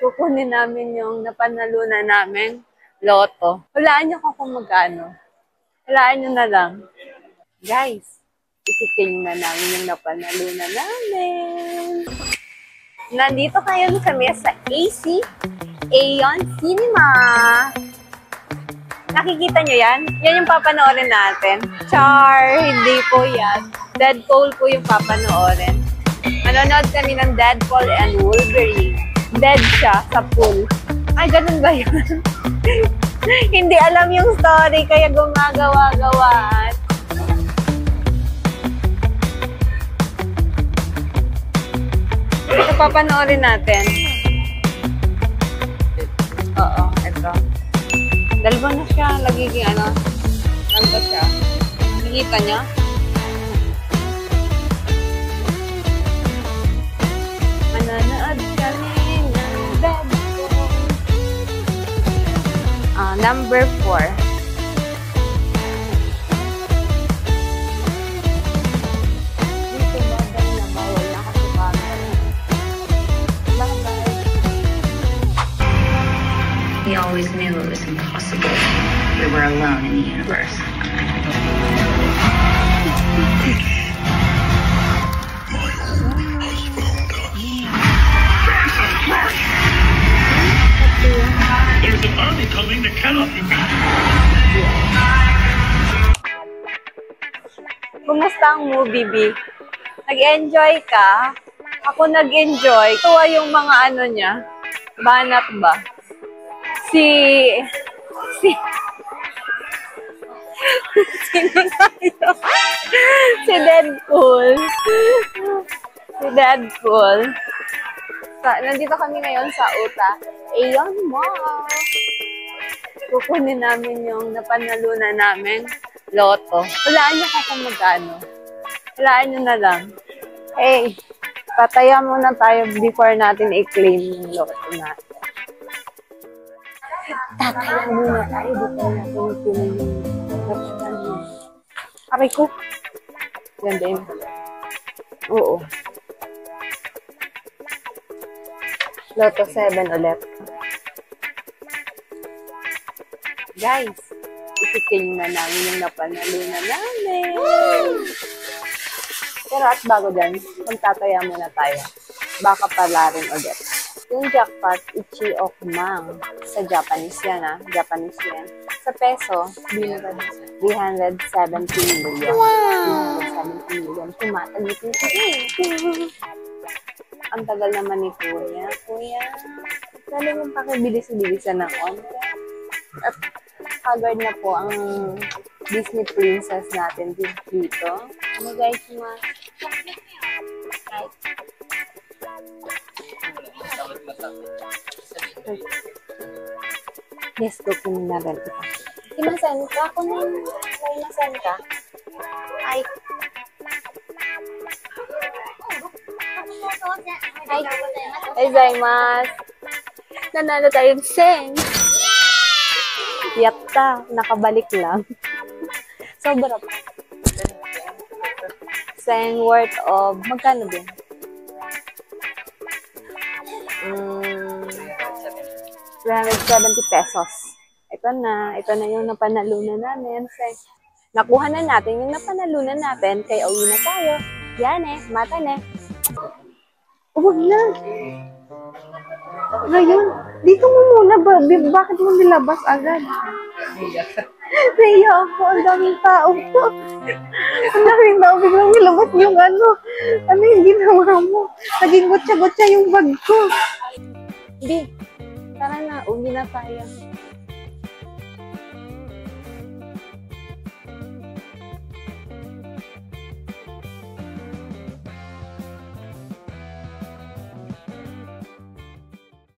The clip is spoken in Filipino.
kukunin namin yung napanalunan namin loto. Hulaan niyo kung magkano. Hulaan niyo na lang. Guys, ititingnan namin yung napanalunan namin. Nandito kayo kami sa AC Aeon Cinema. Nakikita nyo yan? Yan yung papanoorin natin. Char! Hindi po yan. Deadpool po yung papanoorin. Manonood kami ng Deadpool and Wolverine. Dead siya sa pool. Ay, ganun ba yun? Hindi alam yung story, kaya gumagawa-gawaan. Ito papanoorin natin. Oo, ito. Dalawa na siya, nagiging ano, nanta siya. Nakikita niya? Mananood kami ng Deadpool. Number 4. Dito bagay na bawal na kasi camera. Bye-bye. We always knew it was impossible. We were alone in the universe. There's an army coming that cannot be beaten. Kumusta ang movie, B? Nag-enjoy ka? Ako nag-enjoy. Tuwa yung mga ano niya. Banat ba? Sino tayo? Si Deadpool. Si Deadpool. Nandito kami ngayon sa Uta Aeon Mall. Kukunin namin yung napanalunan namin loto. Hulaan niyo kung magkano. Hulaan niyo na lang. Hey, pataya muna tayo before natin i-claim yung loto natin. Tataya muna tayo before natin i-claim yung loto natin. Aray ko. Yan din. Oo. Loto 7 ulit. Guys, ititingnan namin yung napanalunan namin. Pero at bago dyan, magtataya muna tayo. Baka pala rin ulit. Yung jackpot, Ichi Okmang. Sa Japanese yan, ha? Japanese yan. Sa peso, 370 million. Wow! 370 million. Tumatagit nito eh. Ang tagal naman ni Kuya. Kuya, sana yung pakibilis-bilisan ng onte. At haggard na po ang Disney princess natin dito. Ano guys, yes, kukunin na rin ito. Kimasan ka? Kimasan ka? Ay. Ay, Zaymas. Nanalo tayong seng. Yatta, nakabalik lang. Sobra pa. Seng worth of, magkano din? 370 pesos. Ito na yung napanalunan namin. Nakuha na natin yung napanalunan natin, kaya uwi na tayo. Yan eh, mata na. Huwag na. Ngayon, dito mo muna ba? Bakit mo nilabas agad? Naiya ako, ang daming tao po. Ang daming tao, biglang nilabas yung ano. Ano yung ginawa mo? Naging gutsa-gutsa yung bag ko. Di, tara na, uwi na tayo.